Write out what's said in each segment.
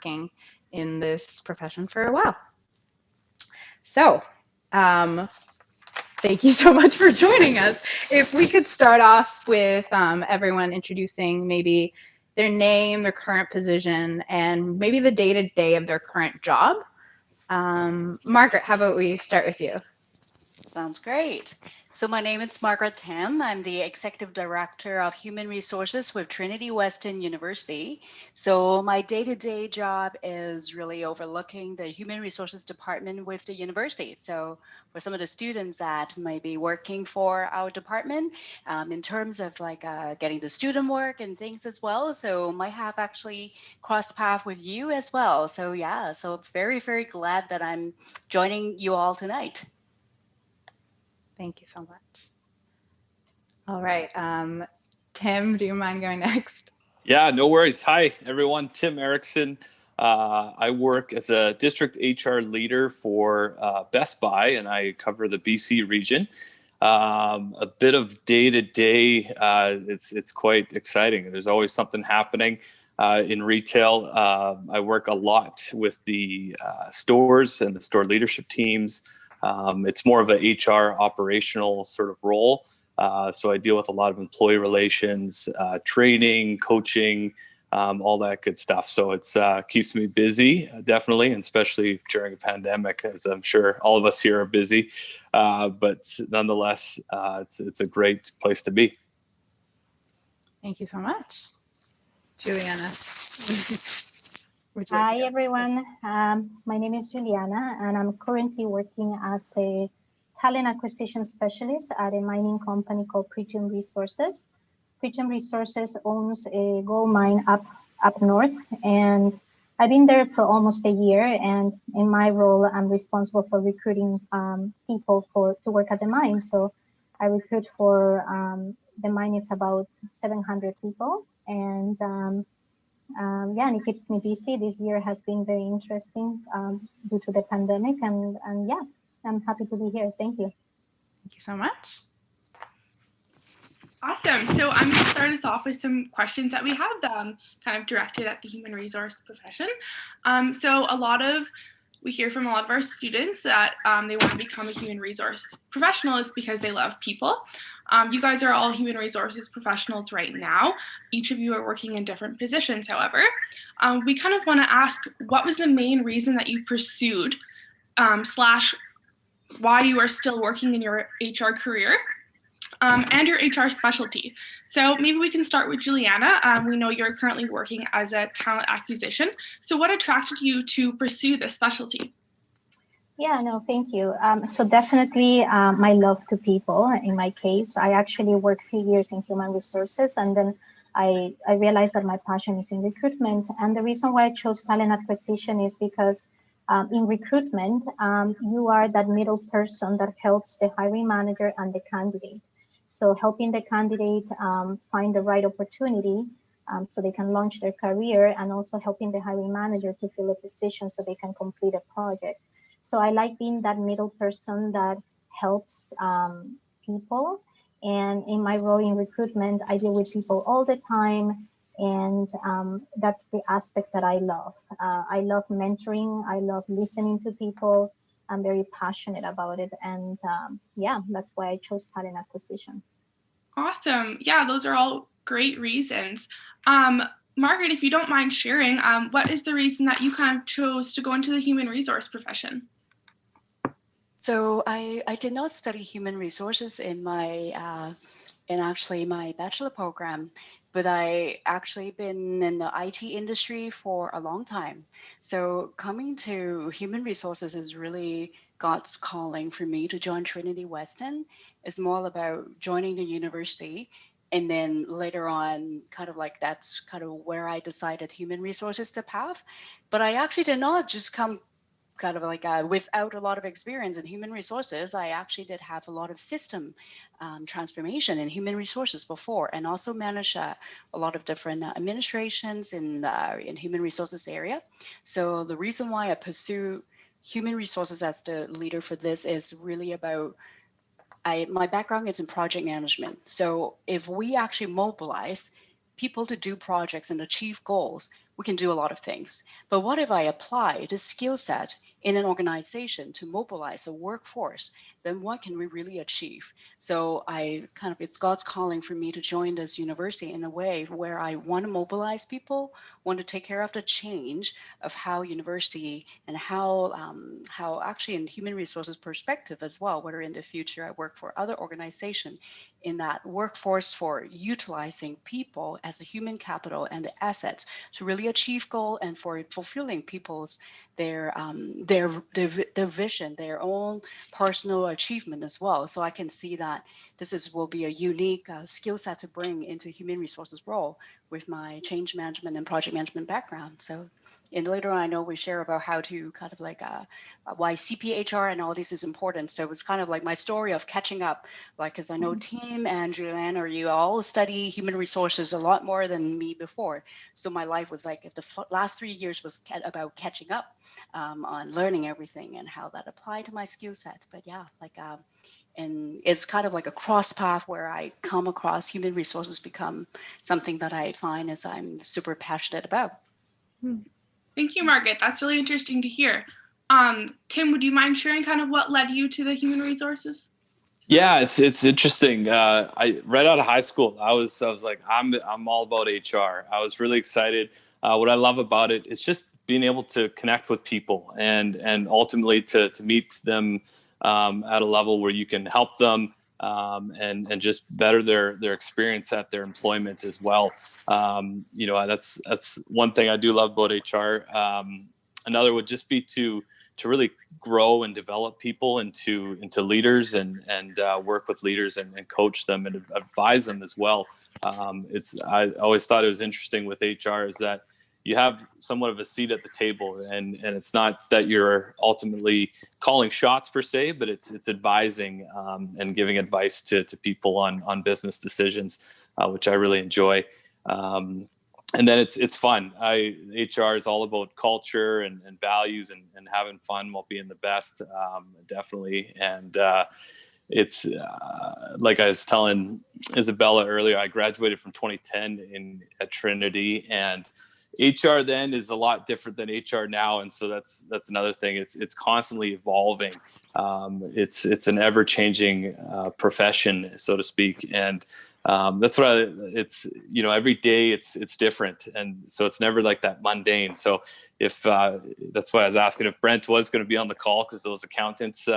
working in this profession for a while. So, thank you so much for joining us. If we could start off with everyone introducing maybe their name, their current position, and maybe the day-to-day of their current job. Margaret, how about we start with you? Sounds great. So my name is Margaret Tam. I'm the Executive Director of Human Resources with Trinity Western University. So my day-to-day job is really overlooking the Human Resources Department with the university. So for some of the students that may be working for our department, in terms of like getting the student work and things as well. So might have actually crossed paths with you as well. So yeah, so very, very glad that I'm joining you all tonight. Thank you so much. All right, Tim, do you mind going next? Yeah, no worries. Hi, everyone. Tim Erickson. I work as a district HR leader for Best Buy, and I cover the BC region. A bit of day-to-day, it's quite exciting. There's always something happening in retail. I work a lot with the stores and the store leadership teams. It's more of an HR operational sort of role. So I deal with a lot of employee relations, training, coaching, all that good stuff. So it's keeps me busy, definitely, and especially during a pandemic, as I'm sure all of us here are busy. But nonetheless, it's a great place to be. Thank you so much. Juliana. Hi, everyone. My name is Juliana, and I'm currently working as a talent acquisition specialist at a mining company called Preachum Resources. Preachum Resources owns a gold mine up north, and I've been there for almost a year. And in my role, I'm responsible for recruiting people to work at the mine. So I recruit for the mine. It's about 700 people, and yeah, and it keeps me busy. This year has been very interesting due to the pandemic, and yeah, I'm happy to be here. Thank you. Thank you so much. Awesome. So I'm going to start us off with some questions that we have kind of directed at the human resource profession. We hear from a lot of our students that they want to become a human resource professional is because they love people. You guys are all human resources professionals right now. Each of you are working in different positions, however. We kind of want to ask, what was the main reason that you pursued / why you are still working in your HR career? And your HR specialty. So maybe we can start with Juliana. We know you're currently working as a talent acquisition. So what attracted you to pursue this specialty? Yeah, no, thank you. So definitely my love to people. In my case, I actually worked 3 years in human resources, and then I realized that my passion is in recruitment. And the reason why I chose talent acquisition is because in recruitment, you are that middle person that helps the hiring manager and the candidate. So helping the candidate find the right opportunity so they can launch their career, and also helping the hiring manager to fill a position so they can complete a project. So I like being that middle person that helps people. And in my role in recruitment, I deal with people all the time. And that's the aspect that I love. I love mentoring. I love listening to people. I'm very passionate about it. And yeah, that's why I chose talent acquisition. Awesome. Yeah, those are all great reasons. Margaret, if you don't mind sharing, what is the reason that you kind of chose to go into the human resource profession? So I did not study human resources in my bachelor program, but I actually been in the IT industry for a long time. So coming to human resources is really God's calling for me to join Trinity Western. It's more about joining the university, and then later on, kind of like that's kind of where I decided human resources the path. But I actually did not just come kind of like without a lot of experience in human resources. I actually did have a lot of system transformation in human resources before, and also managed a lot of different administrations in human resources area. So the reason why I pursue human resources as the leader for this is really about my background is in project management. So if we actually mobilize people to do projects and achieve goals, we can do a lot of things. But what if I apply this skill set in an organization to mobilize a workforce? Then what can we really achieve? So it's God's calling for me to join this university in a way where I want to mobilize people, want to take care of the change of how university and how actually in human resources perspective as well, whether in the future I work for other organization in that workforce for utilizing people as a human capital and the assets to really achieve goal and for fulfilling people's their vision, their own personal achievement as well. So I can see that will be a unique skill set to bring into human resources role with my change management and project management background. So, and later on, I know we share about how to kind of like why CPHR and all this is important. So it was kind of like my story of catching up, like, because I know Tim and Juliana, you all study human resources a lot more than me before. So my life was like, if the last 3 years was about catching up on learning everything and how that applied to my skill set. But yeah, and it's kind of like a cross path where I come across human resources become something that I find as I'm super passionate about. Thank you, Margaret. That's really interesting to hear. Tim, would you mind sharing kind of what led you to the human resources? Yeah, it's interesting. I right out of high school, I was like, I'm all about HR. I was really excited. What I love about it is just being able to connect with people and ultimately to meet them at a level where you can help them and just better their experience at their employment as well. That's one thing I do love about HR. Another would just be to really grow and develop people into leaders and work with leaders and coach them and advise them as well. I always thought it was interesting with HR is that you have somewhat of a seat at the table, and it's not that you're ultimately calling shots per se, but it's advising and giving advice to people on business decisions, which I really enjoy. And then it's fun. HR is all about culture and values and having fun while being the best, definitely. And it's like I was telling Isabella earlier, I graduated from 2010 at Trinity, and HR then is a lot different than HR now, and so that's another thing. It's constantly evolving. It's an ever-changing profession, so to speak, and that's what it's every day it's different, and so it's never like that mundane. So if that's why I was asking if Brent was going to be on the call, because those accountants,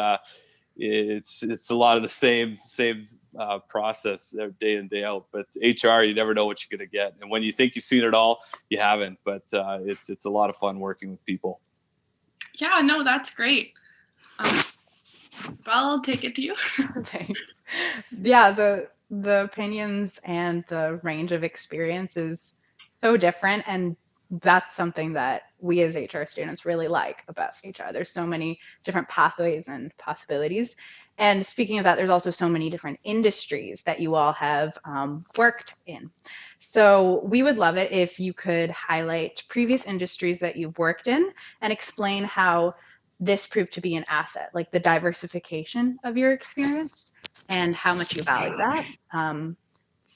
it's a lot of the same process day in, day out. But HR, you never know what you're going to get, and when you think you've seen it all, you haven't. But it's a lot of fun working with people. Yeah, no, that's great. I'll take it to you. Thanks. Yeah, the opinions and the range of experience is so different, and that's something that we as HR students really like about HR. There's so many different pathways and possibilities. And speaking of that, there's also so many different industries that you all have worked in. So we would love it if you could highlight previous industries that you've worked in and explain how this proved to be an asset, like the diversification of your experience and how much you value that.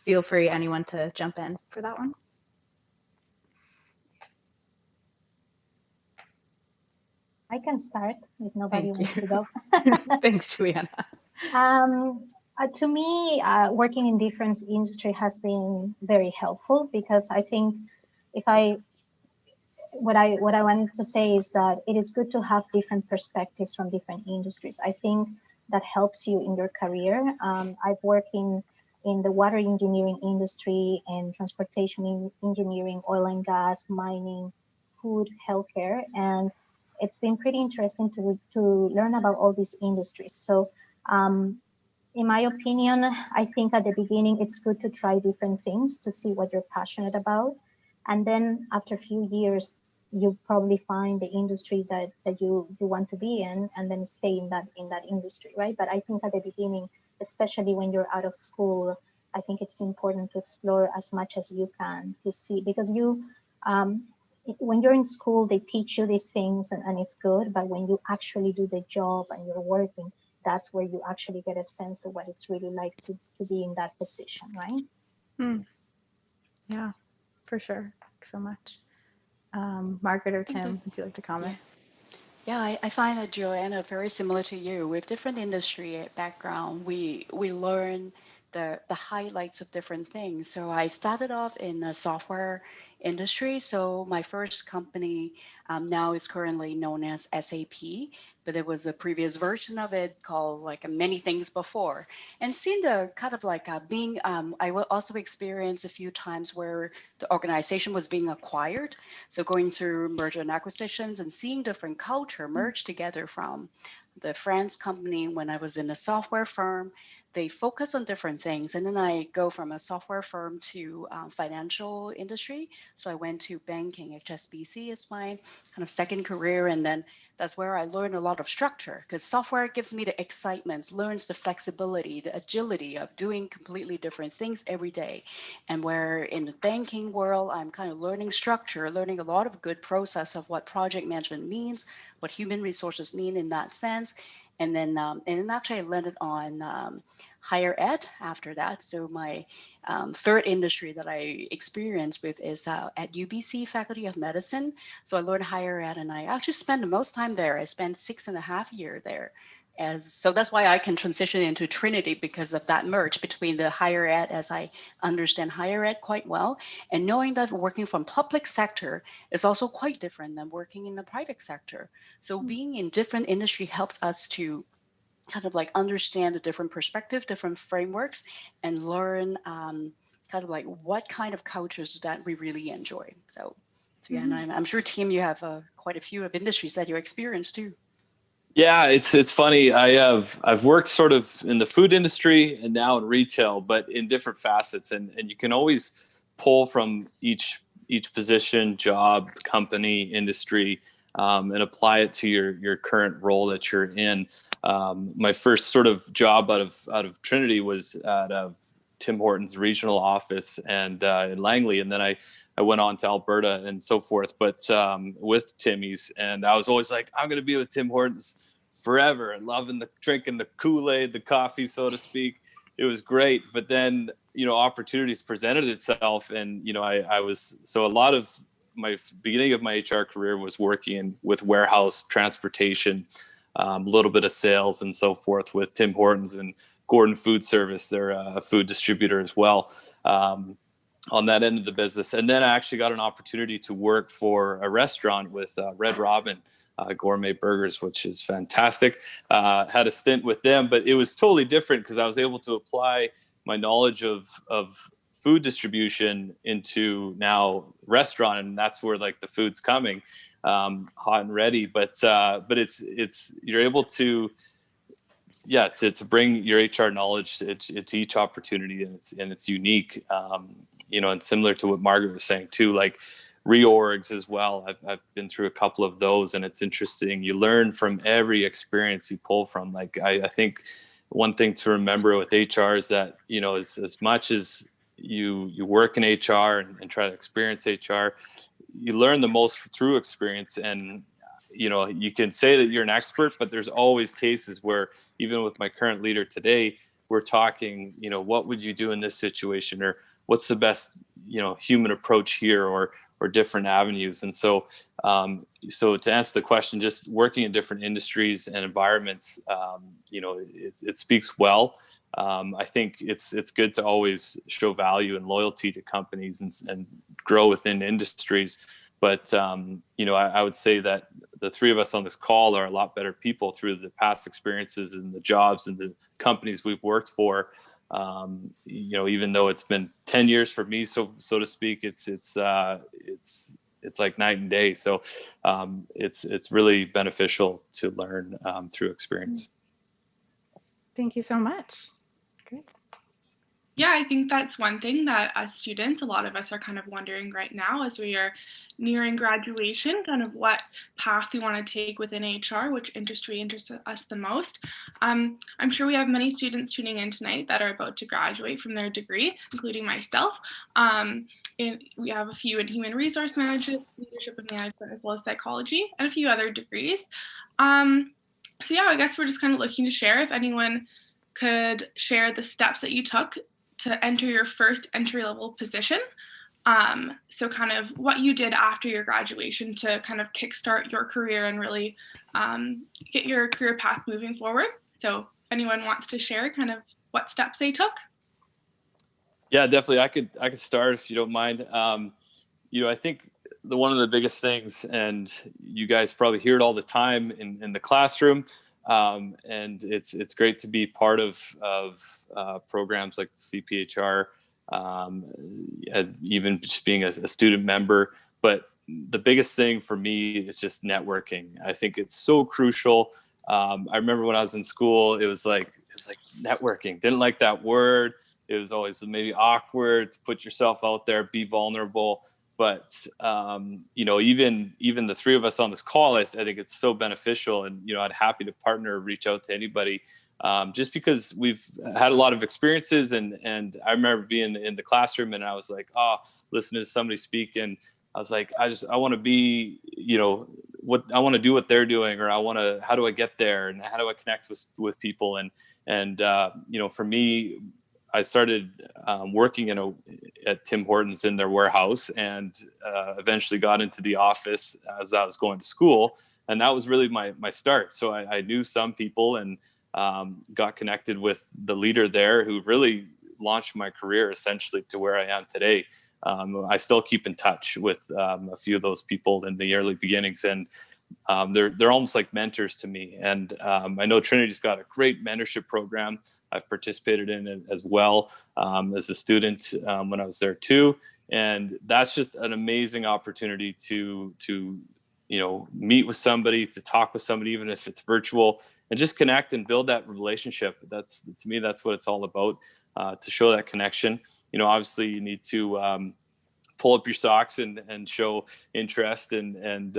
Feel free, anyone, to jump in for that one. I can start if nobody wants to go. Thanks, Juliana. To me, working in different industry has been very helpful, because I think what I wanted to say is that it is good to have different perspectives from different industries. I think that helps you in your career. I've worked in the water engineering industry and transportation engineering, oil and gas, mining, food, healthcare, and it's been pretty interesting to learn about all these industries. So in my opinion, I think at the beginning it's good to try different things to see what you're passionate about. And then after a few years, you probably find the industry that you want to be in, and then stay in that industry, right? But I think at the beginning, especially when you're out of school, I think it's important to explore as much as you can to see, because when you're in school, they teach you these things and it's good, but when you actually do the job and you're working, that's where you actually get a sense of what it's really like to be in that position, right? Yeah, for sure. Thanks so much. Margaret or Tim, would you like to comment? Yeah, I find that Juliana very similar to you. With different industry background, we learn the highlights of different things. So I started off in the software industry. So my first company now is currently known as SAP, but there was a previous version of it called like many things before. And seeing the kind of like being, I will also experience a few times where the organization was being acquired. So going through merger and acquisitions and seeing different culture merge together from the France company when I was in a software firm. They focus on different things. And then I go from a software firm to financial industry. So I went to banking, HSBC is my kind of second career. And then that's where I learned a lot of structure because software gives me the excitement, learns the flexibility, the agility of doing completely different things every day. And where in the banking world, I'm kind of learning structure, learning a lot of good process of what project management means, what human resources mean in that sense. And then actually I landed on higher ed after that. So my third industry that I experienced with is at UBC Faculty of Medicine. So I learned higher ed and I actually spent the most time there. I spent 6.5 years there. So that's why I can transition into Trinity because of that merge between the higher ed as I understand higher ed quite well and knowing that working from public sector is also quite different than working in the private sector. So being in different industry helps us to kind of like understand the different perspective, different frameworks, and learn kind of like what kind of cultures that we really enjoy. So yeah, and I'm sure, Tim, you have quite a few of industries that you experience too. Yeah, it's funny. I've worked sort of in the food industry and now in retail, but in different facets, and you can always pull from each position, job, company, industry, and apply it to your current role that you're in. My first sort of job out of Trinity was at Tim Hortons regional office and in Langley, and then I went on to Alberta and so forth, but with Timmy's, and I was always like, I'm going to be with Tim Hortons forever, and loving drinking the Kool-Aid, the coffee, so to speak. It was great, but then opportunities presented itself, and I was so a lot of my beginning of my HR career was working with warehouse transportation, a little bit of sales and so forth with Tim Hortons and Gordon Food Service. They're a food distributor as well, on that end of the business. And then I actually got an opportunity to work for a restaurant with Red Robin Gourmet Burgers, which is fantastic. Had a stint with them, but it was totally different because I was able to apply my knowledge of food distribution into now restaurant, and that's where like the food's coming hot and ready. But it's you're able to to bring your HR knowledge to each opportunity, and it's unique, and similar to what Margaret was saying too, like reorgs as well. I've been through a couple of those, and it's interesting. You learn from every experience you pull from. Like I think one thing to remember with HR is that as much as you work in HR and try to experience HR, you learn the most through experience. And you can say that you're an expert, but there's always cases where, even with my current leader today, we're talking, what would you do in this situation, or what's the best, human approach here, or different avenues. And so to answer the question, just working in different industries and environments, it speaks well. I think it's good to always show value and loyalty to companies and grow within industries. But, I would say that the three of us on this call are a lot better people through the past experiences and the jobs and the companies we've worked for. Even though it's been 10 years for me, so to speak, it's like night and day. So it's really beneficial to learn through experience. Thank you so much. Great. Yeah, I think that's one thing that as students, a lot of us are kind of wondering right now as we are nearing graduation, kind of what path we want to take within HR, which industry interests us the most. I'm sure we have many students tuning in tonight that are about to graduate from their degree, including myself. We have a few in human resource management, leadership and management, as well as psychology, and a few other degrees. So yeah, I guess we're just kind of looking to share if anyone could share the steps that you took to enter your first entry-level position, So kind of what you did after your graduation to kind of kickstart your career and really get your career path moving forward. So if anyone wants to share kind of what steps they took. Yeah, definitely. I could start if you don't mind. I think one of the biggest things, and you guys probably hear it all the time in the classroom, and it's great to be part of programs like the CPHR, and even just being a student member. But the biggest thing for me is just networking. I think it's so crucial. I remember when I was in school, it was like networking. Didn't like that word. It was always maybe awkward to put yourself out there, be vulnerable. But even the three of us on this call, I think it's so beneficial, and I'd happy to partner, reach out to anybody, just because we've had a lot of experiences, and I remember being in the classroom, and I was like, listening to somebody speak, and I was like, I want to be, what I want to do what they're doing, or how do I get there, and how do I connect with people, and for me, I started working at Tim Hortons in their warehouse, and eventually got into the office as I was going to school. And that was really my start. So I knew some people, and got connected with the leader there, who really launched my career essentially to where I am today. I still keep in touch with a few of those people in the early beginnings, and they're almost like mentors to me. And I know Trinity's got a great mentorship program. I've participated in it as well as a student when I was there too. And that's just an amazing opportunity to meet with somebody, to talk with somebody, even if it's virtual, and just connect and build that relationship. That's, to me, that's what it's all about, to show that connection. Obviously you need to pull up your socks and show interest and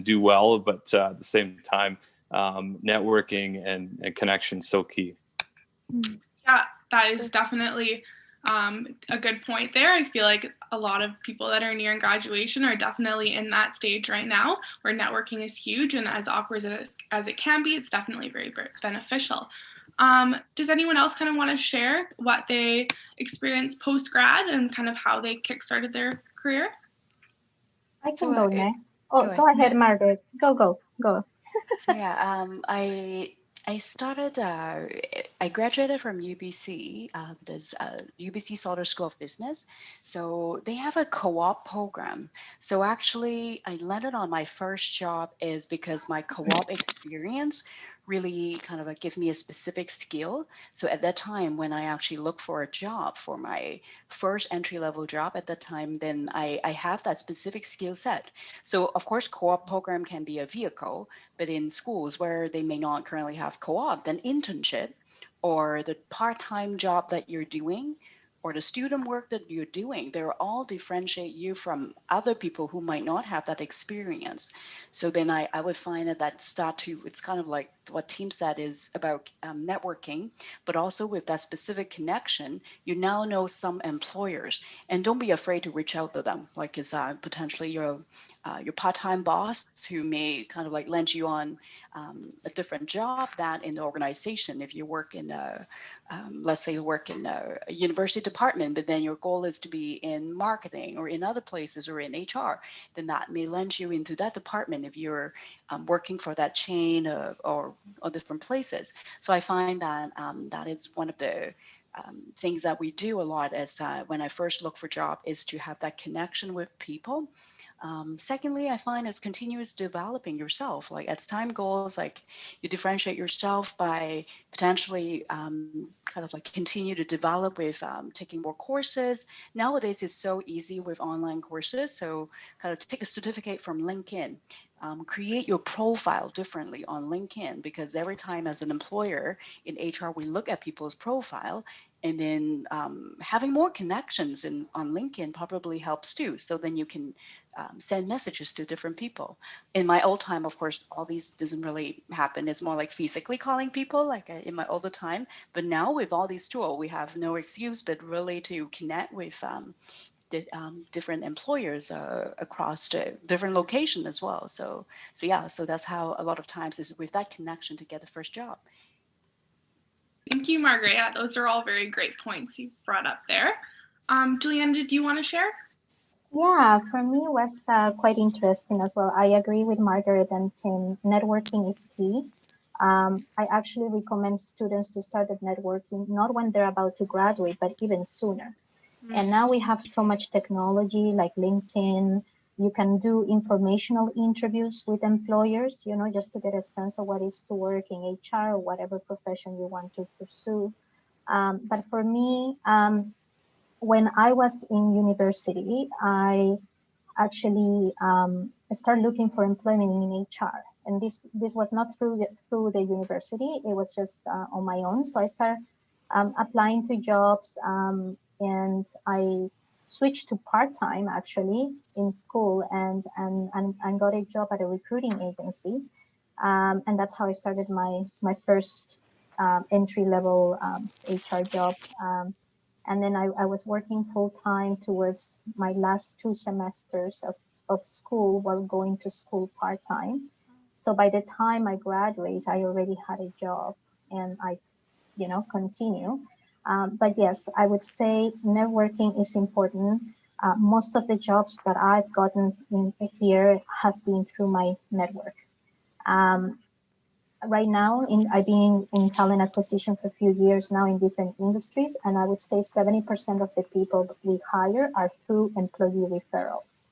do well, but at the same time, networking and connection so key. Yeah, that is definitely a good point there. I feel like a lot of people that are nearing graduation are definitely in that stage right now where networking is huge, and as awkward as it can be, it's definitely very, very beneficial. Does anyone else kind of want to share what they experienced post-grad and kind of how they kickstarted their career? I can go next. Go ahead, Margaret. Go. So yeah, I started. I graduated from UBC. There's UBC Sauder School of Business. So they have a co-op program. So actually, I landed on my first job is because my co-op experience really kind of give me a specific skill. So at that time, when I actually looked for a job for my first entry-level job at that time, then I have that specific skill set. So of course, co-op program can be a vehicle, but in schools where they may not currently have co-op, then internship or the part-time job that you're doing or the student work that you're doing, they're all differentiate you from other people who might not have that experience. So then I would find that it's kind of like what Tim said is about networking, but also with that specific connection, you now know some employers, and don't be afraid to reach out to them. Like it's potentially your part-time boss who may kind of like lend you on a different job that in the organization. If you work in let's say you work in a university department, but then your goal is to be in marketing or in other places or in HR, then that may lend you into that department if you're working for that chain or different places. So I find that that is one of the things that we do a lot as when I first look for job is to have that connection with people. Secondly, I find is continuous developing yourself. Like as time goes, like you differentiate yourself by potentially kind of like continue to develop with taking more courses. Nowadays, it's so easy with online courses. So kind of take a certificate from LinkedIn. Create your profile differently on LinkedIn, because every time as an employer in HR, we look at people's profile, and then having more connections on LinkedIn probably helps too. So then you can send messages to different people. In my old time, of course, all these doesn't really happen. It's more like physically calling people, like in my older time. But now with all these tools, we have no excuse but really to connect with different employers across the different location as well. So yeah, so that's how a lot of times is with that connection to get the first job. Thank you, Margaret. Yeah, those are all very great points you brought up there. Juliana, did you want to share? Yeah, for me it was quite interesting as well. I agree with Margaret and Tim. Networking is key. I actually recommend students to start at networking not when they're about to graduate, but even sooner. And now we have so much technology like LinkedIn. You can do informational interviews with employers, just to get a sense of what is to work in HR or whatever profession you want to pursue. But for me, when I was in university, I actually started looking for employment in HR. And this was not through the university. It was just on my own. So I started applying to jobs, and I switched to part-time actually in school, and got a job at a recruiting agency. And that's how I started my first entry level HR job. And then I was working full time towards my last 2 semesters of school while going to school part time. So by the time I graduate, I already had a job, and I, continue. But yes, I would say networking is important. Most of the jobs that I've gotten in here have been through my network. Um, right now, I've been in talent acquisition for a few years now in different industries, and I would say 70% of the people we hire are through employee referrals.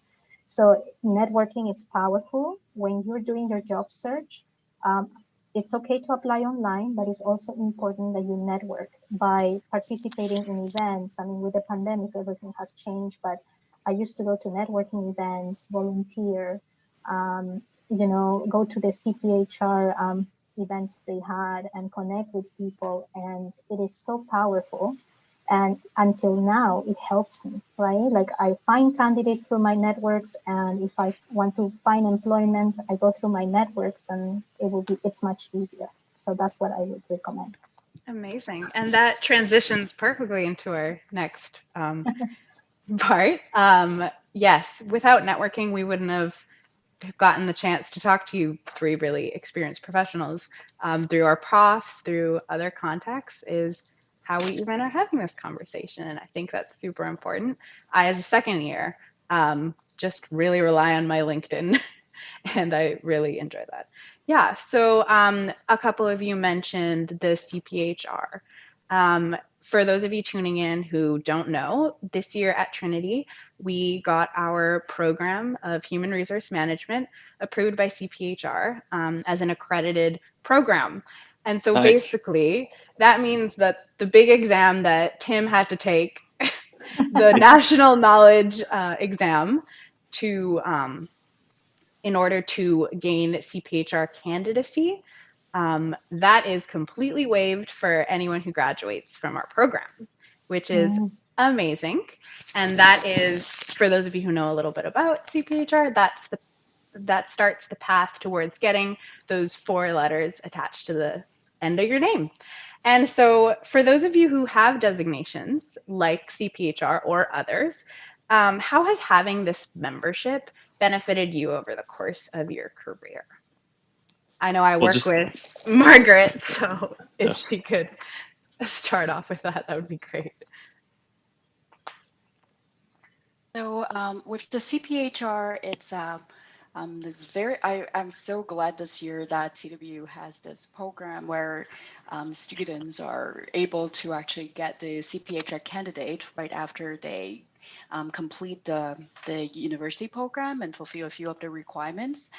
So networking is powerful when you're doing your job search. Um, it's okay to apply online, but it's also important that you network by participating in events. I mean, with the pandemic, everything has changed, but I used to go to networking events, volunteer, go to the CPHR events they had and connect with people. And it is so powerful. And until now, it helps me, right? Like I find candidates through my networks. And if I want to find employment, I go through my networks, and it's much easier. So that's what I would recommend. Amazing. And that transitions perfectly into our next part. Yes, without networking, we wouldn't have gotten the chance to talk to you three really experienced professionals through our profs, through other contacts, is how we even are having this conversation. And I think that's super important. I, as a second year, just really rely on my LinkedIn and I really enjoy that. Yeah, so a couple of you mentioned the CPHR. For those of you tuning in who don't know, this year at Trinity, we got our program of human resource management approved by CPHR as an accredited program. And so Nice. basically, that means that the big exam that Tim had to take, the national knowledge exam, to in order to gain CPHR candidacy. That is completely waived for anyone who graduates from our programs, which is Mm. amazing. And that is, for those of you who know a little bit about CPHR, that starts the path towards getting those 4 letters attached to the end of your name. And so, for those of you who have designations like CPHR or others, how has having this membership benefited you over the course of your career? I know I Well, work just with Margaret, so if yeah. she could start off with that, that would be great. So with the CPHR, it's this I'm so glad this year that TW has this program where students are able to actually get the CPHR candidate right after they complete the university program and fulfill a few of the requirements.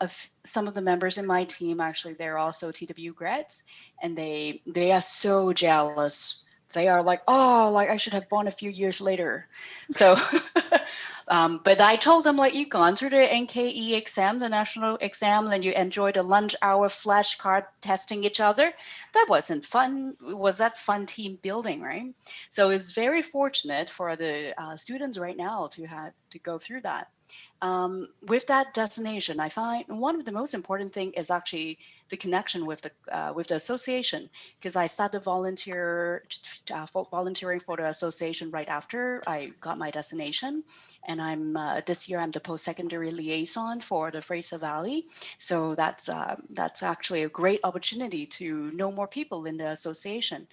Of some of the members in my team, actually, they're also TW grads, and they are so jealous. They are like, oh, like I should have born a few years later. So, but I told them, like, you gone through the NKE exam, the national exam, and you enjoyed the lunch hour flashcard testing each other. That wasn't fun. Was that fun team building, right? So it's very fortunate for the students right now to have to go through that. With that designation, I find one of the most important thing is actually the connection with the association, because I started volunteering for the association right after I got my designation, and I'm this year I'm the post-secondary liaison for the Fraser Valley. So that's actually a great opportunity to know more people in the association.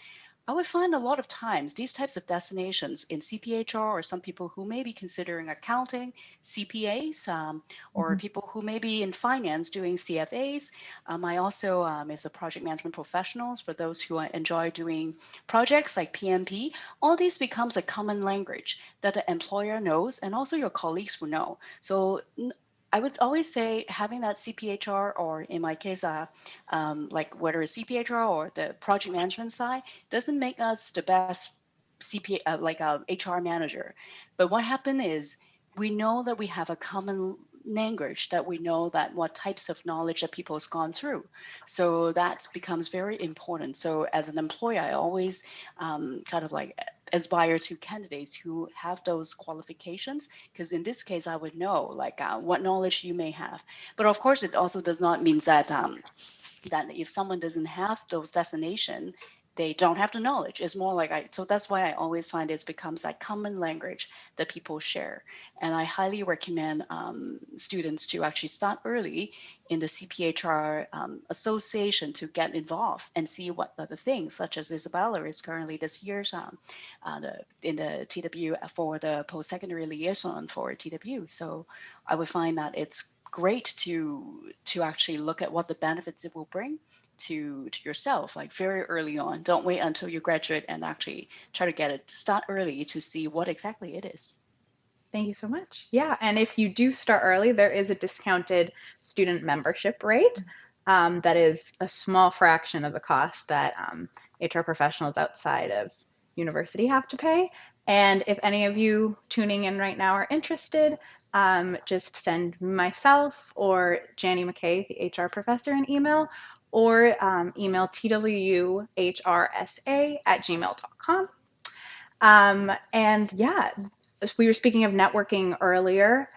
I would find a lot of times these types of destinations in CPHR, or some people who may be considering accounting, CPAs, or people who may be in finance doing CFAs. I also is a project management professionals for those who enjoy doing projects like PMP. All these becomes a common language that the employer knows and also your colleagues will know. So I would always say having that CPHR, or in my case, like whether it's CPHR or the project management side, doesn't make us the best like a HR manager. But what happened is we know that we have a common language, that we know that what types of knowledge that people has gone through. So that becomes very important. So as an employer, I always kind of like aspire to candidates who have those qualifications, because in this case I would know like what knowledge you may have. But of course it also does not mean that that if someone doesn't have those destinations, they don't have the knowledge. It's more like so that's why I always find it becomes that common language that people share. And I highly recommend students to actually start early in the CPHR association to get involved and see what other things, such as Isabella is currently this year's in the TW for the post-secondary liaison for TW. So I would find that it's great to actually look at what the benefits it will bring to yourself, like very early on. Don't wait until you graduate, and actually try to get it start early to see what exactly it is. Thank you so much. Yeah, and if you do start early, there is a discounted student membership rate that is a small fraction of the cost that HR professionals outside of university have to pay. And if any of you tuning in right now are interested, just send myself or Janny McKay, the HR professor, an email, or email twuhrsa@gmail.com. And yeah, we were speaking of networking earlier.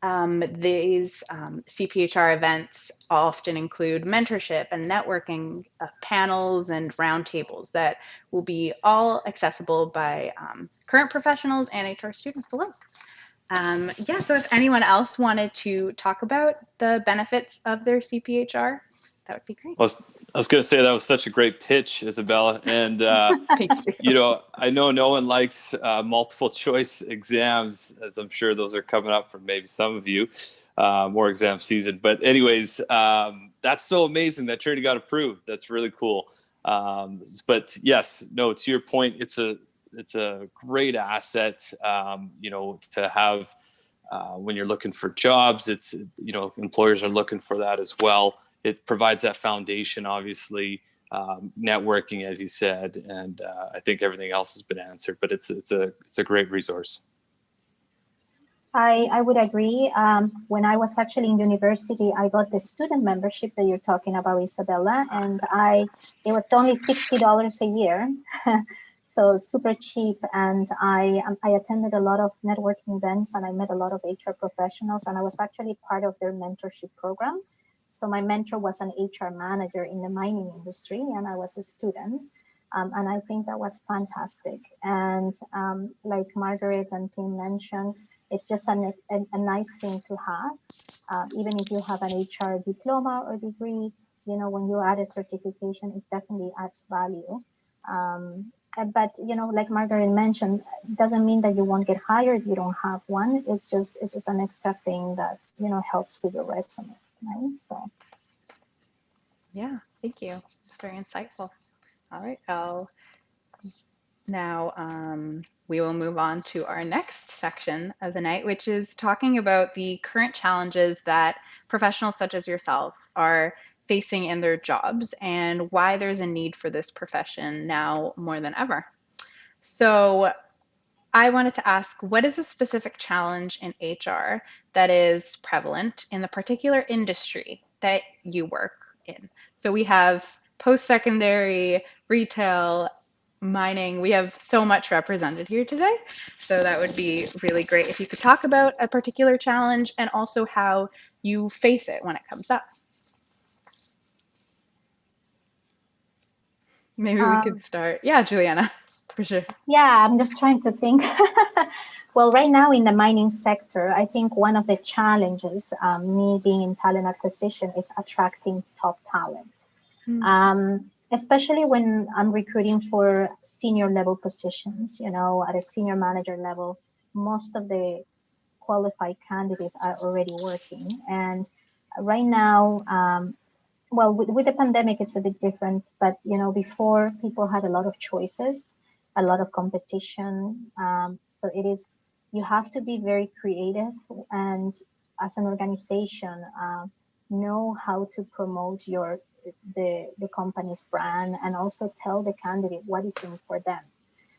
These CPHR events often include mentorship and networking panels and roundtables that will be all accessible by current professionals and HR students alike. Yeah, so if anyone else wanted to talk about the benefits of their CPHR, that would be great. I was going to say that was such a great pitch, Isabella. And, Thank you. I know no one likes multiple choice exams, as I'm sure those are coming up for maybe some of you, more exam season. But anyways, that's so amazing that Trinity got approved. That's really cool. But yes, no, to your point, it's a great asset, to have when you're looking for jobs. It's, employers are looking for that as well. It provides that foundation, obviously, networking, as you said, and I think everything else has been answered. But it's a great resource. I would agree. When I was actually in university, I got the student membership that you're talking about, Isabella, and it was only $60 a year, so super cheap. And I attended a lot of networking events, and I met a lot of HR professionals, and I was actually part of their mentorship program. So my mentor was an HR manager in the mining industry, and I was a student. And I think that was fantastic. And like Margaret and Tim mentioned, it's just a nice thing to have. Even if you have an HR diploma or degree, when you add a certification, it definitely adds value. But like Margaret mentioned, it doesn't mean that you won't get hired if you don't have one. It's just an extra thing that helps with your resume, right? So Yeah, thank you. It's very insightful. All right, now we will move on to our next section of the night, which is talking about the current challenges that professionals such as yourself are facing in their jobs and why there's a need for this profession now more than ever. So I wanted to ask, what is a specific challenge in HR that is prevalent in the particular industry that you work in? So we have post-secondary, retail, mining. We have so much represented here today. So that would be really great if you could talk about a particular challenge and also how you face it when it comes up. Maybe we could start. Yeah, Juliana, for sure. Yeah, I'm just trying to think. Well, right now in the mining sector, I think one of the challenges, me being in talent acquisition, is attracting top talent. especially when I'm recruiting for senior level positions, at a senior manager level, most of the qualified candidates are already working. And right now, well, with the pandemic, it's a bit different, but before, people had a lot of choices, a lot of competition. So you have to be very creative, and as an organization, know how to promote the company's brand, and also tell the candidate what is in for them.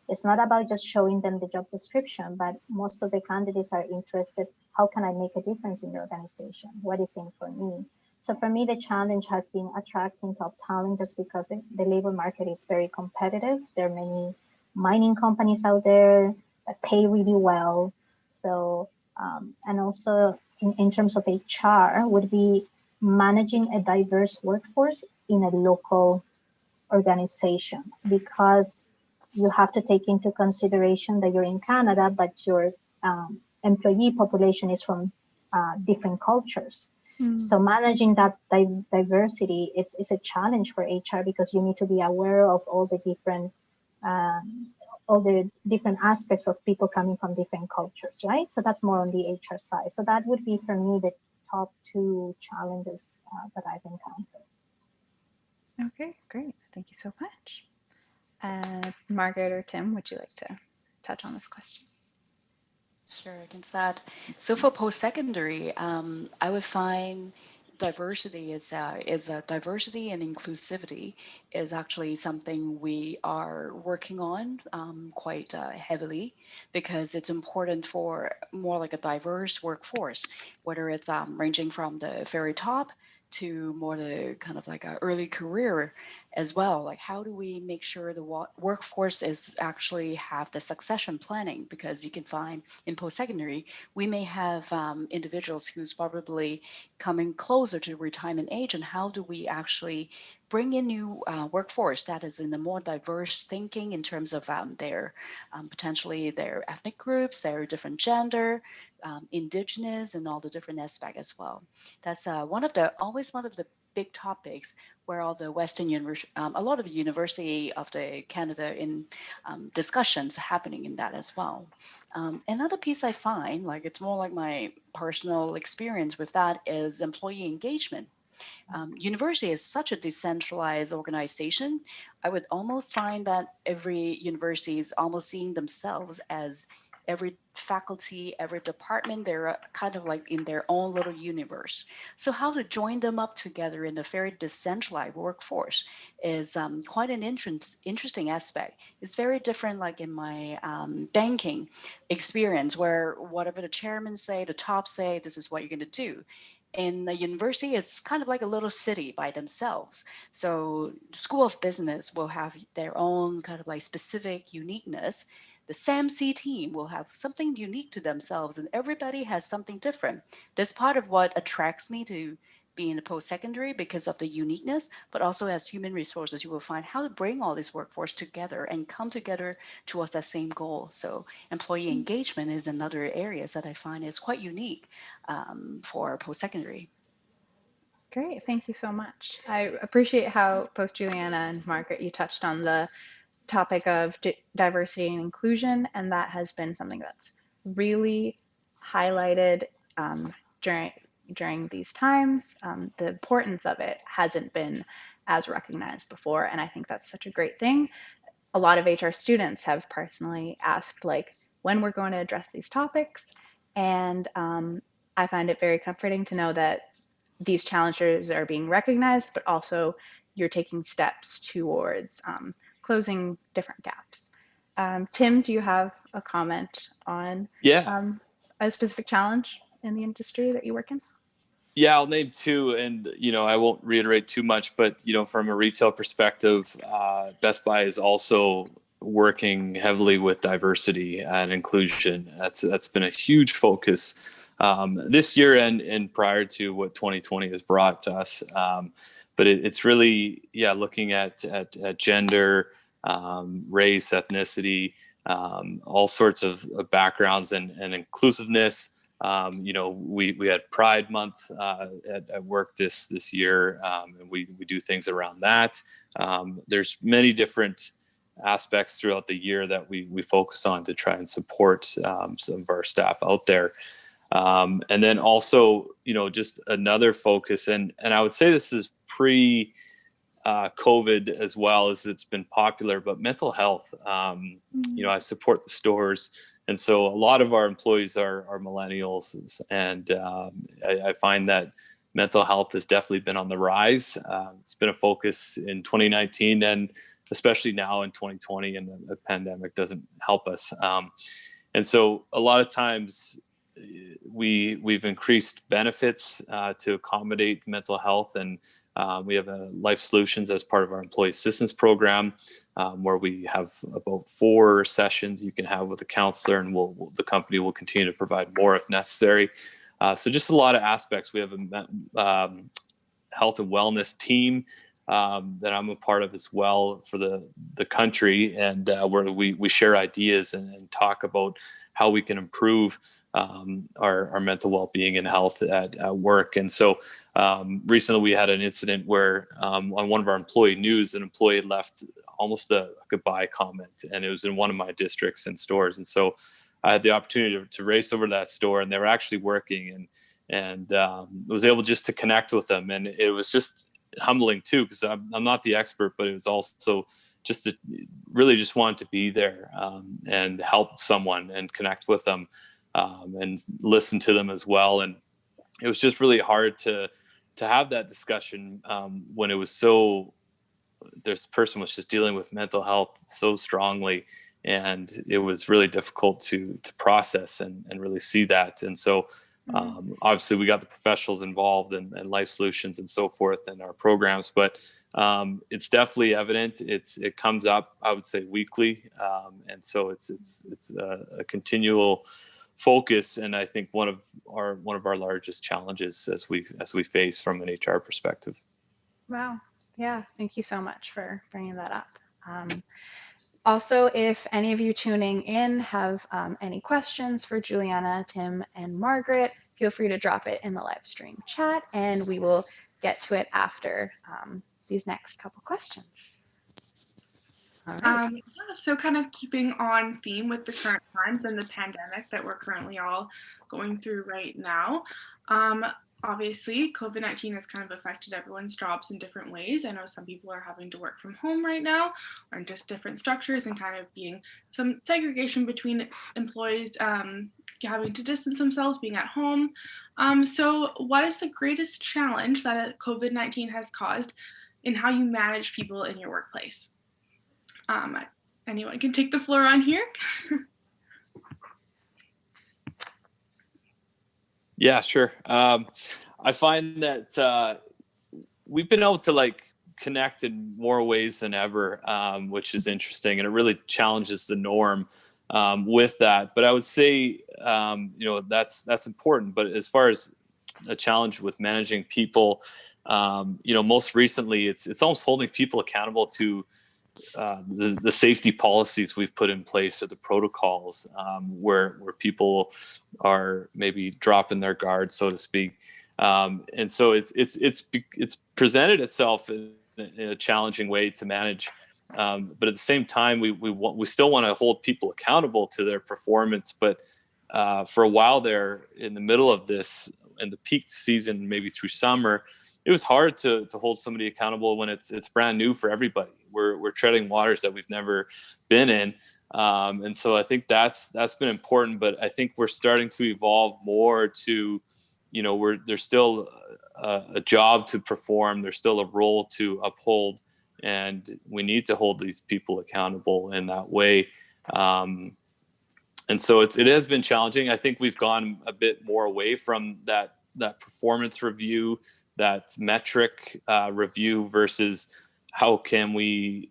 It's not about just showing them the job description, but most of the candidates are interested, how can I make a difference in the organization? What is in for me? So for me, the challenge has been attracting top talent, just because the labor market is very competitive. There are many mining companies out there that pay really well. So, and also in terms of HR, would be managing a diverse workforce in a local organization, because you have to take into consideration that you're in Canada, but your employee population is from different cultures. So managing that diversity, it's a challenge for HR, because you need to be aware of all the different aspects of people coming from different cultures, right? So that's more on the HR side. So that would be for me the top two challenges that I've encountered. Okay, great. Thank you so much. Margaret or Tim, would you like to touch on this question? Sure, I can start. So for post-secondary, I would find diversity is diversity and inclusivity is actually something we are working on quite heavily, because it's important for more like a diverse workforce, whether it's ranging from the very top to more the kind of like a early career as well. Like, how do we make sure the workforce is actually have the succession planning? Because you can find in post-secondary, we may have individuals who's probably coming closer to retirement age, and how do we actually bring in new workforce that is in a more diverse thinking in terms of their potentially their ethnic groups, their different gender, indigenous, and all the different aspects as well. That's always one of the big topics where all the Western university, a lot of the University of the Canada in discussions happening in that as well. Another piece I find, like it's more like my personal experience with that, is employee engagement. University is such a decentralized organization. I would almost find that every university is almost seeing themselves as every faculty, every department, they're kind of like in their own little universe. So how to join them up together in a very decentralized workforce is quite an interesting aspect. It's very different like in my banking experience, where whatever the chairman say, the top say, this is what you're going to do. In the university, it's kind of like a little city by themselves. So the School of Business will have their own kind of like specific uniqueness. The SAMC team will have something unique to themselves, and everybody has something different. That's part of what attracts me to be in the post-secondary, because of the uniqueness, but also as human resources, you will find how to bring all this workforce together and come together towards that same goal. So employee engagement is another area that I find is quite unique for post-secondary. Great, thank you so much. I appreciate how both Juliana and Margaret, you touched on the topic of diversity and inclusion, and that has been something that's really highlighted during these times. The importance of it hasn't been as recognized before, and I think that's such a great thing. A lot of HR students have personally asked, like, when we're going to address these topics, and I find it very comforting to know that these challenges are being recognized, but also you're taking steps towards closing different gaps. Tim, do you have a comment on a specific challenge in the industry that you work in? Yeah, I'll name two, and I won't reiterate too much, but from a retail perspective, Best Buy is also working heavily with diversity and inclusion. That's been a huge focus this year and prior to what 2020 has brought to us. But it's really looking at gender, race, ethnicity, all sorts of backgrounds and inclusiveness. We had Pride Month at work this year, and we do things around that. There's many different aspects throughout the year that we focus on to try and support some of our staff out there. And then also, just another focus, and I would say this is pre COVID as well, as it's been popular, but mental health. I support the stores, and so a lot of our employees are millennials, and I find that mental health has definitely been on the rise. It's been a focus in 2019, and especially now in 2020, and the pandemic doesn't help us. And so a lot of times we've increased benefits to accommodate mental health, and we have Life Solutions as part of our employee assistance program, where we have about 4 sessions you can have with a counselor, and the company will continue to provide more if necessary. So just a lot of aspects. We have a health and wellness team that I'm a part of as well for the country, and where we share ideas and talk about how we can improve our mental well-being and health at work. And so recently we had an incident where on one of our employee news, an employee had left almost a goodbye comment, and it was in one of my districts and stores. And so I had the opportunity to race over to that store, and they were actually working, and was able just to connect with them. And it was just humbling too, because I'm not the expert, but it was also just really just wanted to be there and help someone and connect with them. And listen to them as well. And it was just really hard to have that discussion when it was this person was just dealing with mental health so strongly, and it was really difficult to process and really see that. And so obviously we got the professionals involved and Life Solutions and so forth in our programs, but it's definitely evident. It comes up, I would say, weekly. And so it's a continual focus, and I think one of our largest challenges as we face from an HR perspective. Wow. Yeah. Thank you so much for bringing that up. Also, if any of you tuning in have any questions for Juliana, Tim, and Margaret, feel free to drop it in the live stream chat, and we will get to it after these next couple questions. All right. So kind of keeping on theme with the current times and the pandemic that we're currently all going through right now. Obviously, COVID-19 has kind of affected everyone's jobs in different ways. I know some people are having to work from home right now, or in just different structures, and kind of being some segregation between employees having to distance themselves, being at home. So what is the greatest challenge that COVID-19 has caused in how you manage people in your workplace? Anyone can take the floor on here. Yeah, sure. I find that we've been able to connect in more ways than ever, which is interesting, and it really challenges the norm with that. But I would say, that's important. But as far as a challenge with managing people, most recently, it's almost holding people accountable to the safety policies we've put in place, or the protocols where people are maybe dropping their guard, so to speak. And so it's presented itself in a challenging way to manage. But at the same time, we still want to hold people accountable to their performance. But for a while there, in the middle of this, in the peak season, maybe through summer, it was hard to hold somebody accountable when it's brand new for everybody. We're treading waters that we've never been in. And so I think that's been important, but I think we're starting to evolve more to, there's still a job to perform. There's still a role to uphold, and we need to hold these people accountable in that way. And so it has been challenging. I think we've gone a bit more away from that performance review, that metric review, versus how can we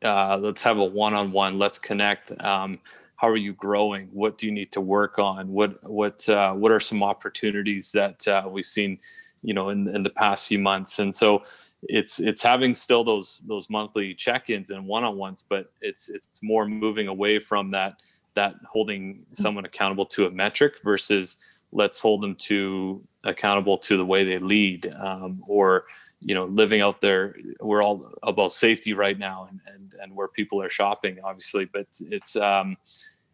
let's have a one-on-one, let's connect. How are you growing? What do you need to work on? What are some opportunities that we've seen, in the past few months? And so it's having still those monthly check-ins and one-on-ones, but it's more moving away from that holding someone accountable to a metric versus let's hold them accountable to the way they lead, or living out there. We're all about safety right now, and where people are shopping, obviously, but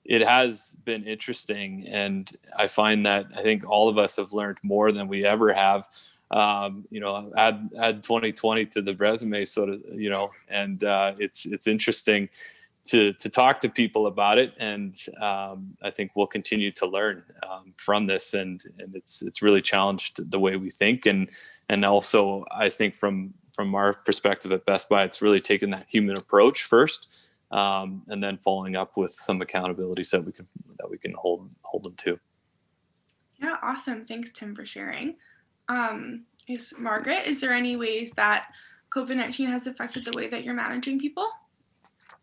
it has been interesting, and I find that I think all of us have learned more than we ever have. Add 2020 to the resume, and it's interesting to talk to people about it, and I think we'll continue to learn from this, and it's really challenged the way we think, and also I think from our perspective at Best Buy, it's really taken that human approach first, and then following up with some accountabilities that we can hold them to. Yeah, awesome. Thanks, Tim, for sharing. Margaret, is there any ways that COVID-19 has affected the way that you're managing people?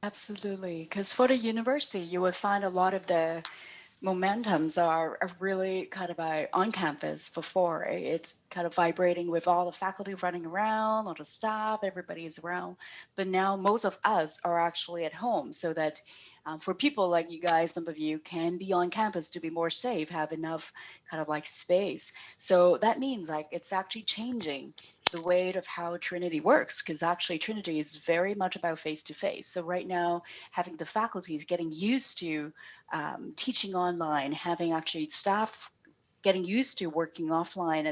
Absolutely, because for the university, you would find a lot of the momentums are really kind of on campus before. It's kind of vibrating with all the faculty running around, all the staff, everybody is around. But now most of us are actually at home, so that for people like you guys, some of you can be on campus to be more safe, have enough kind of like space. So that means like it's actually changing the way of how Trinity works, because actually Trinity is very much about face-to-face. So right now, having the faculties getting used to teaching online, having actually staff getting used to working offline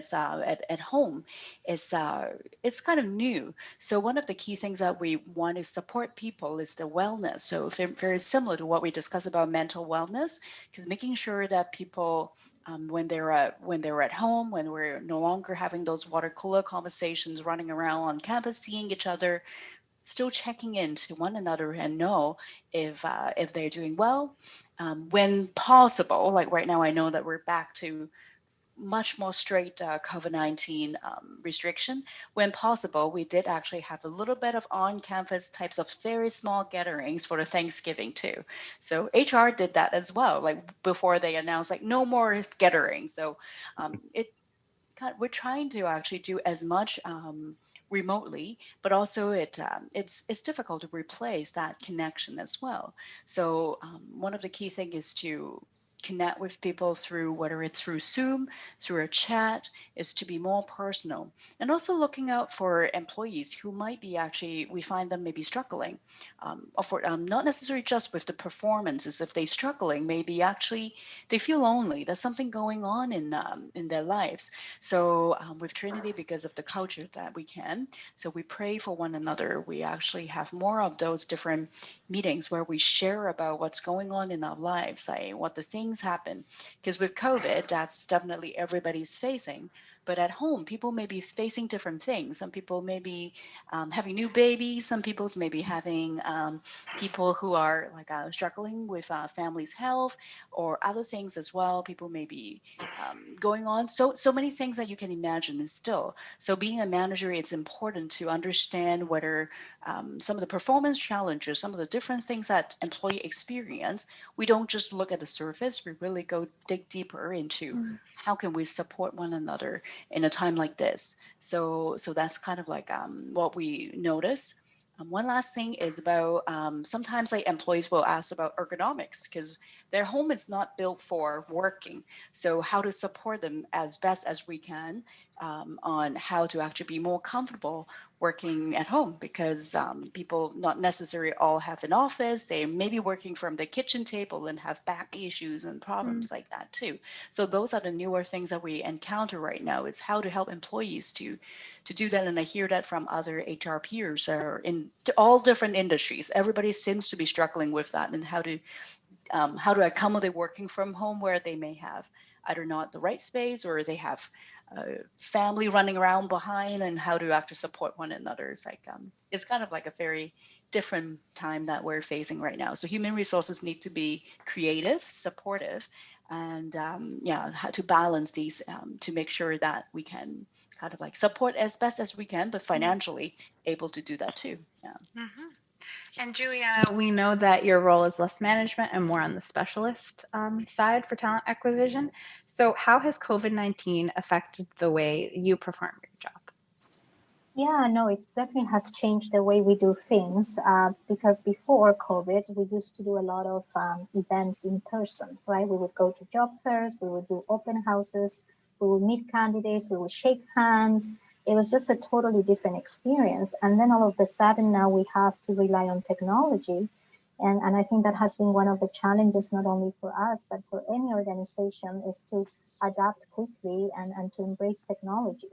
at home, it's kind of new. So one of the key things that we want to support people is the wellness. So very similar to what we discussed about mental wellness, because making sure that people when they're at home, when we're no longer having those water cooler conversations running around on campus, seeing each other, still checking in to one another and know if they're doing well. When possible, like right now, I know that we're back to much more straight COVID-19 restriction. When possible, we did actually have a little bit of on-campus types of very small gatherings for the Thanksgiving too. So HR did that as well, like before they announced like no more gatherings. So we're trying to actually do as much remotely, but also it's difficult to replace that connection as well. So one of the key things is to connect with people through, whether it's through Zoom, through a chat, is to be more personal. And also looking out for employees who might be actually, we find them maybe struggling, or for, not necessarily just with the performances. If they're struggling, maybe actually they feel lonely. There's something going on in their lives. So with Trinity, because of the culture that we can, so we pray for one another. We actually have more of those different meetings where we share about what's going on in our lives, like what the things happen. Because with COVID, that's definitely everybody's facing. But at home, people may be facing different things. Some people may be having new babies. Some people's may be having people who are like struggling with family's health or other things as well. People may be going on so many things that you can imagine. And still, so being a manager, it's important to understand whether some of the performance challenges, some of the different things that employee experience, we don't just look at the surface. We really go dig deeper into how can we support one another in a time like this. So that's kind of like what we notice. One last thing is about sometimes like employees will ask about ergonomics, because their home is not built for working. So how to support them as best as we can on how to actually be more comfortable working at home, because people not necessarily all have an office. They may be working from the kitchen table and have back issues and problems like that too. So those are the newer things that we encounter right now, is how to help employees to do that. And I hear that from other HR peers or in all different industries. Everybody seems to be struggling with that, and how to accommodate working from home where they may have either not the right space or they have family running around behind, and how to actually support one another. It's like it's kind of like a very different time that we're facing right now. So human resources need to be creative, supportive, and how to balance these to make sure that we can kind of like support as best as we can, but financially able to do that too. Yeah. And Juliana, we know that your role is less management and more on the specialist side for talent acquisition. So how has COVID-19 affected the way you perform your job? Yeah, no, it definitely has changed the way we do things because before COVID, we used to do a lot of events in person, right? We would go to job fairs, we would do open houses, we would meet candidates, we would shake hands. It was just a totally different experience. And then all of a sudden now we have to rely on technology. And I think that has been one of the challenges, not only for us, but for any organization, is to adapt quickly and to embrace technology.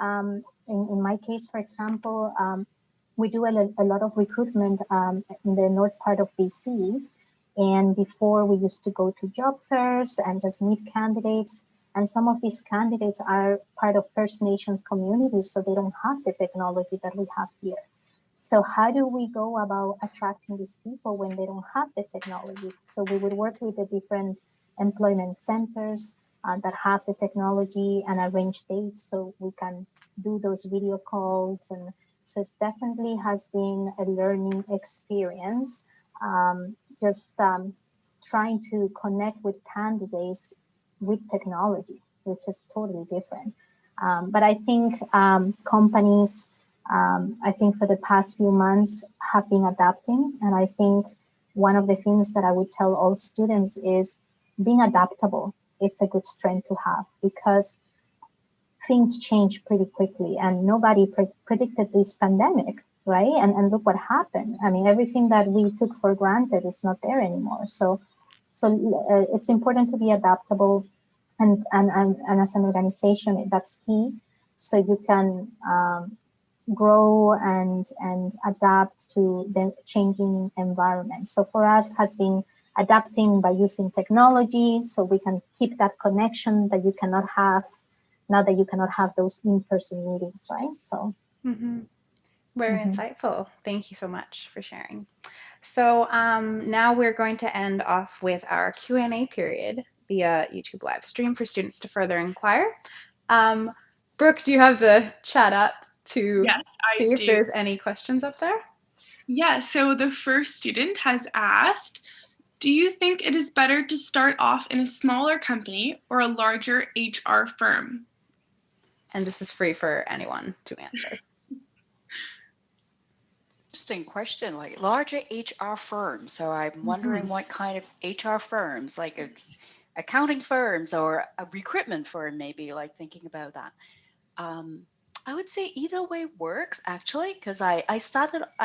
In my case, for example, we do a lot of recruitment in the north part of BC. And before we used to go to job fairs and just meet candidates. And some of these candidates are part of First Nations communities, so they don't have the technology that we have here. So how do we go about attracting these people when they don't have the technology? So we would work with the different employment centers that have the technology and arrange dates so we can do those video calls. And so it definitely has been a learning experience, just trying to connect with candidates with technology, which is totally different. But I think companies, I think for the past few months have been adapting. And I think one of the things that I would tell all students is being adaptable. It's a good strength to have because things change pretty quickly and nobody predicted this pandemic, right? And look what happened. I mean, everything that we took for granted, it's not there anymore. So it's important to be adaptable and as an organization, that's key. So you can grow and adapt to the changing environment. So for us has been adapting by using technology so we can keep that connection that you cannot have now that you cannot have those in-person meetings, right? So very insightful. Thank you so much for sharing. So now we're going to end off with our Q&A period via YouTube live stream for students to further inquire. Brooke, do you have the chat up to Yes, I see if do. there's any questions up there? Yeah, so the first student has asked, do you think it is better to start off in a smaller company or a larger HR firm? And this is free for anyone to answer. Interesting question, like larger HR firms. So I'm wondering what kind of HR firms, like it's accounting firms or a recruitment firm, maybe, like thinking about that. I would say either way works actually, because I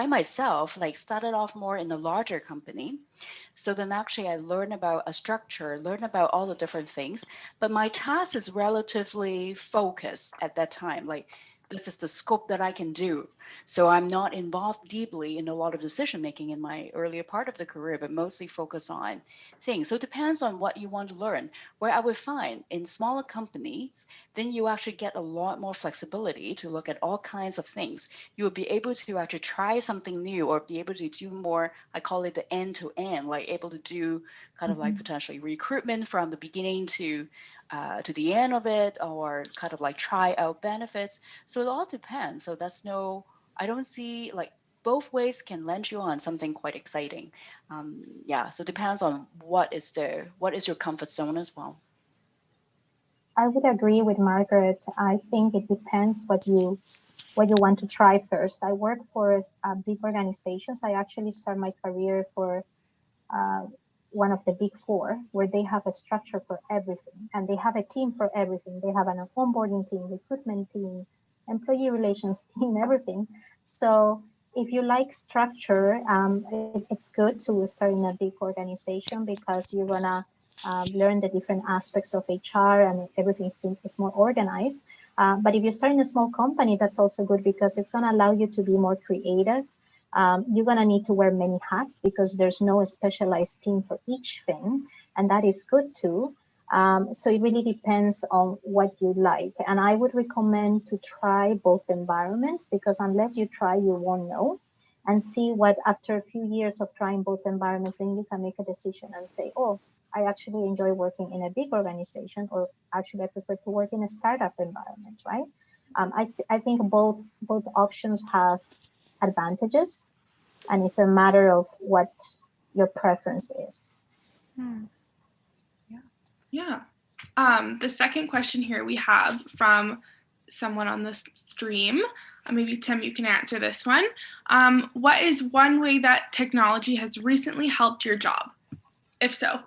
myself like started off more in a larger company. So then actually I learn about a structure, learn about all the different things, but my task is relatively focused at that time. Like this is the scope that I can do. So I'm not involved deeply in a lot of decision making in my earlier part of the career, but mostly focus on things. So it depends on what you want to learn. Where I would find in smaller companies, then you actually get a lot more flexibility to look at all kinds of things. You will be able to actually try something new or be able to do more, I call it the end to end, like able to do kind of like potentially recruitment from the beginning to the end of it, or kind of like try out benefits. So it all depends. So I don't see like both ways can land you on something quite exciting. Yeah, so it depends on what is your comfort zone as well. I would agree with Margaret. I think it depends what you want to try first. I work for big organizations. I actually started my career for one of the big four, where they have a structure for everything and they have a team for everything. They have an onboarding team, recruitment team, employee relations team, everything. So if you like structure, it's good to start in a big organization because you're gonna learn the different aspects of HR and everything is more organized. But if you start in a small company, that's also good because it's gonna allow you to be more creative. You're going to need to wear many hats because there's no specialized team for each thing, and that is good too. So it really depends on what you like. And I would recommend to try both environments because unless you try, you won't know. And see what, after a few years of trying both environments, then you can make a decision and say, oh, I actually enjoy working in a big organization, or actually I prefer to work in a startup environment, right? I think both options have advantages, and it's a matter of what your preference is. Yeah. The second question here we have from someone on the stream. Maybe Tim, you can answer this one. What is one way that technology has recently helped your job, if so?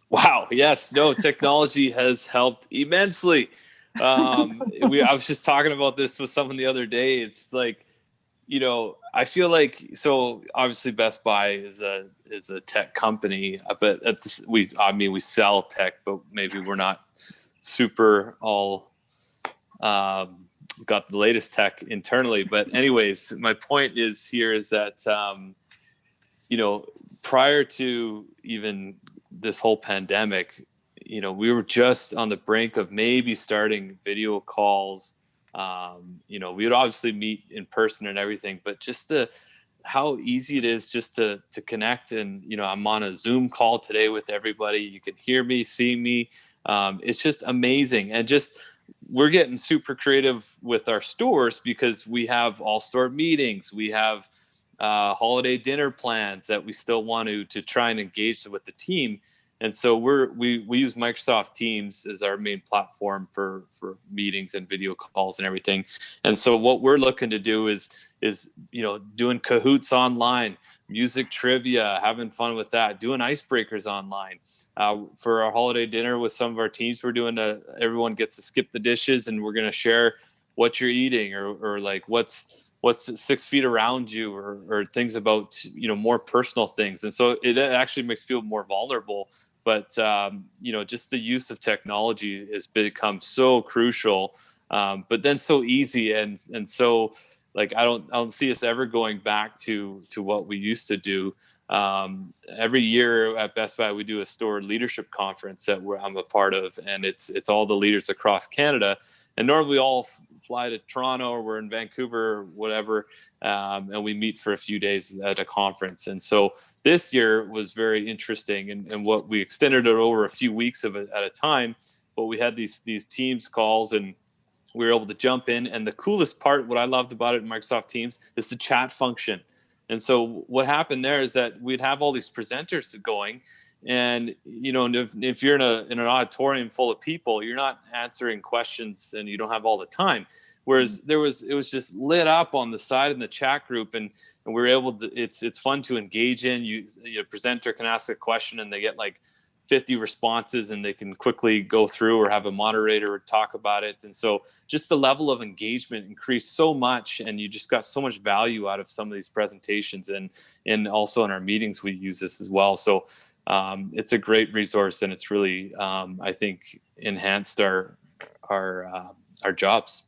Wow. Yes. No, technology has helped immensely. I was just talking about this with someone the other day. It's like, I feel like, so obviously Best Buy is a tech company, but we sell tech, but maybe we're not super all got the latest tech internally. But anyways, my point is that prior to even this whole pandemic, we were just on the brink of maybe starting video calls. We would obviously meet in person and everything, but just how easy it is just to connect. And, I'm on a Zoom call today with everybody. You can hear me, see me. It's just amazing. And we're getting super creative with our stores because we have all store meetings. We have holiday dinner plans that we still want to try and engage with the team. And so we use Microsoft Teams as our main platform for meetings and video calls and everything. And so what we're looking to do is doing Kahoots online, music trivia, having fun with that, doing icebreakers online. For our holiday dinner with some of our teams, we're doing everyone gets to skip the dishes, and we're going to share what you're eating or like what's 6 feet around you or things about, more personal things. And so it actually makes people more vulnerable. But, just the use of technology has become so crucial, but then so easy. And so like, I don't see us ever going back to what we used to do. Every year at Best Buy, we do a store leadership conference that I'm a part of, and it's all the leaders across Canada. And normally we all fly to Toronto or we're in Vancouver or whatever, and we meet for a few days at a conference. And so this year was very interesting, and what we extended it over a few weeks at a time. But we had these Teams calls, and we were able to jump in. And the coolest part, what I loved about it in Microsoft Teams, is the chat function. And so what happened there is that we'd have all these presenters going. And, if you're in an auditorium full of people, you're not answering questions and you don't have all the time. Whereas it was just lit up on the side in the chat group, and we were able to, it's fun to engage in. A presenter can ask a question and they get like 50 responses, and they can quickly go through or have a moderator talk about it. And so just the level of engagement increased so much, and you just got so much value out of some of these presentations. And also in our meetings, we use this as well. So it's a great resource, and it's really, I think, enhanced our jobs.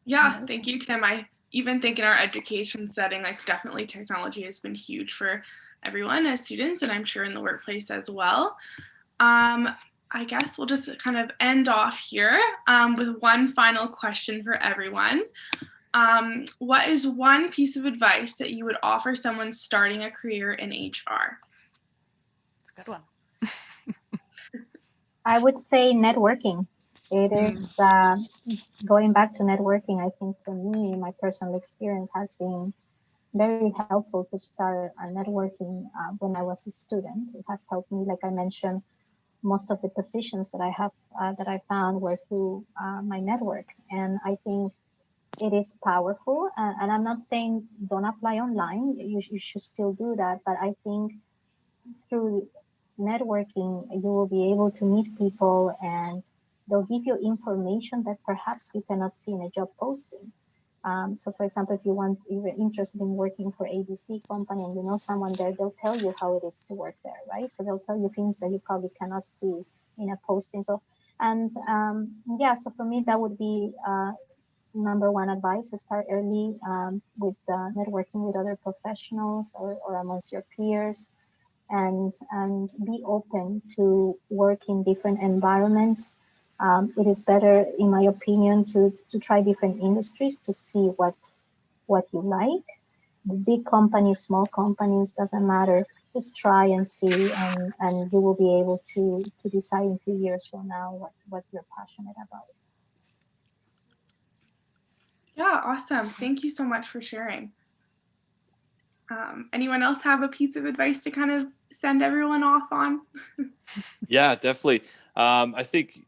Yeah, thank you, Tim. I even think in our education setting, like definitely technology has been huge for everyone as students, and I'm sure in the workplace as well. I guess we'll just kind of end off here with one final question for everyone. What is one piece of advice that you would offer someone starting a career in HR? Good one. I would say networking. It is going back to networking. I think for me, my personal experience has been very helpful to start networking when I was a student. It has helped me, like I mentioned, most of the positions that I have that I found were through my network, and I think it is powerful. And I'm not saying don't apply online. You should still do that, but I think through networking, you will be able to meet people, and they'll give you information that perhaps you cannot see in a job posting. So for example, if you're interested in working for ABC company and you know someone there, they'll tell you how it is to work there, right? So they'll tell you things that you probably cannot see in a posting. So, and so for me, that would be number one advice: to start early with networking with other professionals or amongst your peers. And be open to work in different environments. It is better, in my opinion, to try different industries to see what you like. The big companies, small companies, doesn't matter. Just try and see, and you will be able to decide in 2 years from now what you're passionate about. Yeah, awesome. Thank you so much for sharing. Anyone else have a piece of advice to kind of send everyone off on? Yeah, definitely. I think,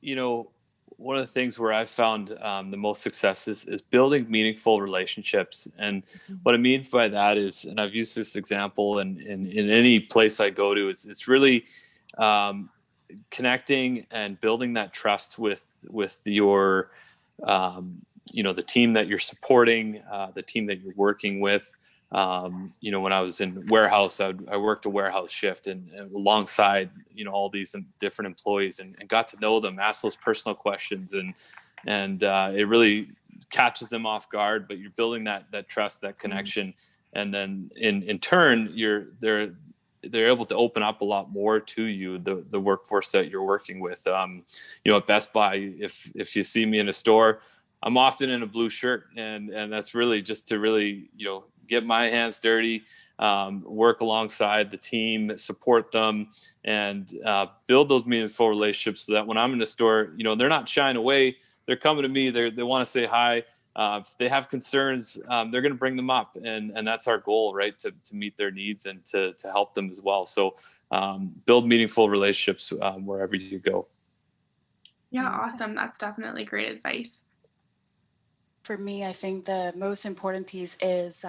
one of the things where I found the most success is building meaningful relationships. And what I mean by that is, and I've used this example in any place I go to, is it's really connecting and building that trust with your the team that you're supporting, the team that you're working with. When I was in warehouse, I worked a warehouse shift and alongside, all these different employees and got to know them, ask those personal questions, and it really catches them off guard, but you're building that trust, that connection. And then in turn, they're able to open up a lot more to you, the workforce that you're working with. At Best Buy, if you see me in a store, I'm often in a blue shirt, and that's really just to really, get my hands dirty, work alongside the team, support them, and build those meaningful relationships so that when I'm in the store, they're not shying away. They're coming to me. They want to say hi. If they have concerns, they're going to bring them up, and that's our goal, right? To meet their needs and to help them as well. So build meaningful relationships wherever you go. Yeah, awesome. That's definitely great advice. For me, I think the most important piece is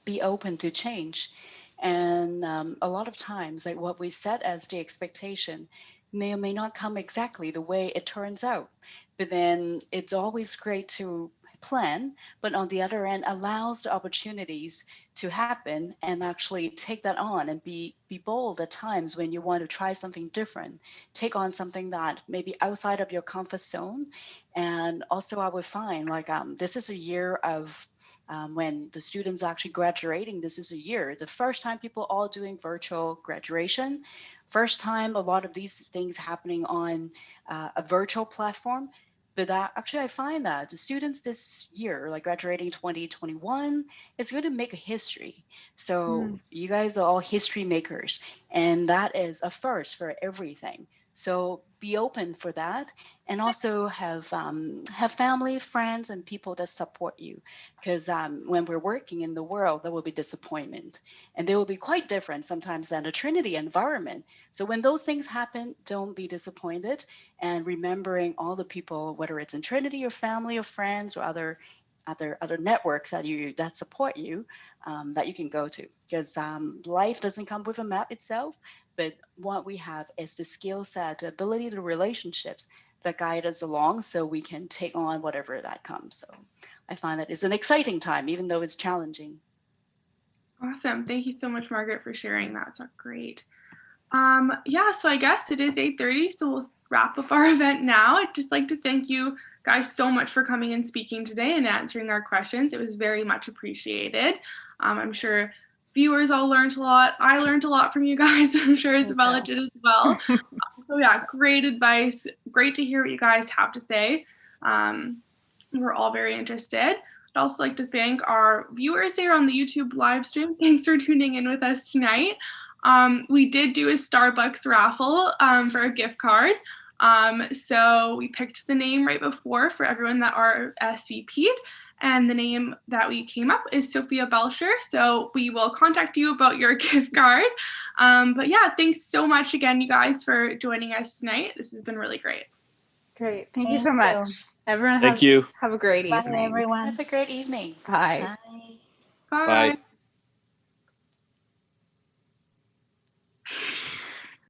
be open to change. And a lot of times, like what we set as the expectation may or may not come exactly the way it turns out. But then it's always great to plan, but on the other end, allows the opportunities to happen and actually take that on and be bold at times when you want to try something different, take on something that may be outside of your comfort zone. And also I would find like this is a year of when the students are actually graduating. This is a year, the first time people all doing virtual graduation, first time a lot of these things happening on a virtual platform. But actually, I find that the students this year, like graduating 2021, is going to make a history. So you guys are all history makers, and that is a first for everything. So be open for that, and also have family, friends, and people that support you. Because when we're working in the world, there will be disappointment, and they will be quite different sometimes than a Trinity environment. So when those things happen, don't be disappointed, and remembering all the people, whether it's in Trinity or family or friends or other networks that support you, that you can go to. Because life doesn't come with a map itself, but what we have is the skill set, the ability, the relationships that guide us along so we can take on whatever that comes. So I find that it's an exciting time, even though it's challenging. Awesome. Thank you so much, Margaret, for sharing that. That's great. So I guess it is 8:30, so we'll wrap up our event now. I'd just like to thank you guys so much for coming and speaking today and answering our questions. It was very much appreciated. I'm sure viewers all learned a lot. I learned a lot from you guys. I'm sure Isabella did as well. So yeah, great advice. Great to hear what you guys have to say. We're all very interested. I'd also like to thank our viewers here on the YouTube live stream. Thanks for tuning in with us tonight. We did do a Starbucks raffle for a gift card. So we picked the name right before for everyone that are SVP'd, and the name that we came up is Sophia Belcher. So we will contact you about your gift card. But yeah, thanks so much again, you guys, for joining us tonight. This has been really great. Great. Thank you so much. Everyone Thank you. Have a great evening. Bye, everyone. Have a great evening. Bye. Bye. Bye. Bye.